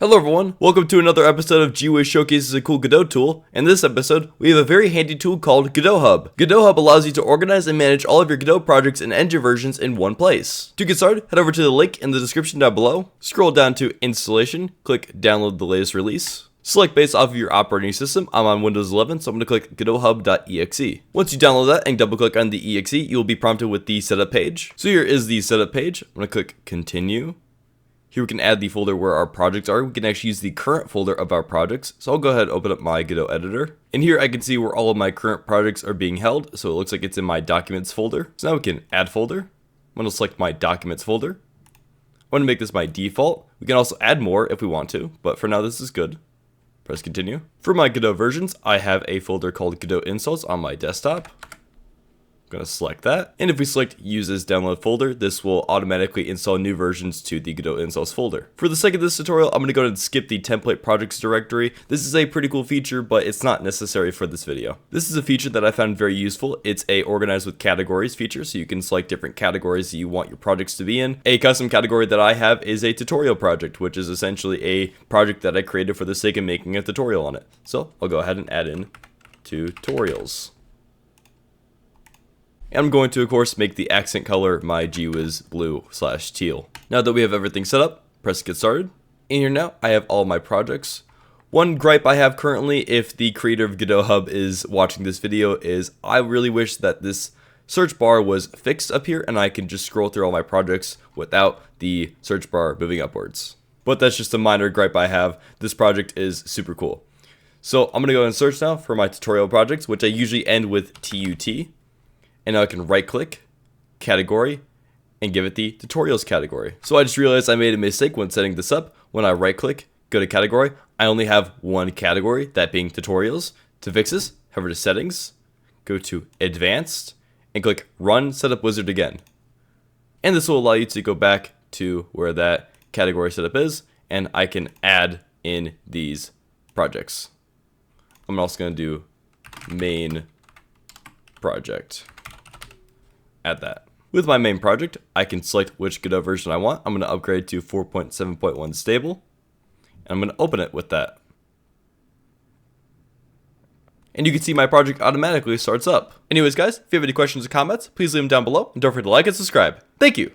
Hello everyone, welcome to another episode of GWISH Showcases a Cool Godot tool. In this episode, we have a very handy tool called Godot Hub. Godot Hub allows you to organize and manage all of your Godot projects and engine versions in one place. To get started, head over to the link in the description down below, scroll down to Installation, click Download the latest release. Select based off of your operating system. I'm on Windows 11, so I'm going to click GodotHub.exe. Once you download that and double click on the exe, you'll be prompted with the setup page. So here is the setup page. I'm going to click Continue. Here we can add the folder where our projects are. We can actually use the current folder of our projects. So I'll go ahead and open up my Godot editor. And here I can see where all of my current projects are being held. So it looks like it's in my documents folder. So now we can add folder. I'm going to select my documents folder. I want to make this my default. We can also add more if we want to, but for now this is good. Press continue. For my Godot versions, I have a folder called Godot installs on my desktop. I'm going to select that, and if we select use as download folder, this will automatically install new versions to the Godot installs folder. For the sake of this tutorial, I'm going to go ahead and skip the template projects directory. This is a pretty cool feature, but it's not necessary for this video. This is a feature that I found very useful. It's a organize with categories feature, so you can select different categories that you want your projects to be in. A custom category that I have is a tutorial project, which is essentially a project that I created for the sake of making a tutorial on it. So I'll go ahead and add in tutorials. I'm going to, of course, make the accent color my GWIS blue/teal. Now that we have everything set up, press get started. In here now, I have all my projects. One gripe I have currently, if the creator of Godot Hub is watching this video, is I really wish that this search bar was fixed up here and I can just scroll through all my projects without the search bar moving upwards. But that's just a minor gripe I have. This project is super cool. So I'm going to go and search now for my tutorial projects, which I usually end with TUT. And now I can right click, category, and give it the tutorials category. So I just realized I made a mistake when setting this up. When I right click, go to category, I only have one category, that being tutorials. To fix this, head over to settings, go to advanced, and click run setup wizard again. And this will allow you to go back to where that category setup is, and I can add in these projects. I'm also going to do main project. Add that. With my main project, I can select which Godot version I want. I'm going to upgrade to 4.7.1 stable. And I'm going to open it with that. And you can see my project automatically starts up. Anyways guys, if you have any questions or comments, please leave them down below. And don't forget to like and subscribe. Thank you!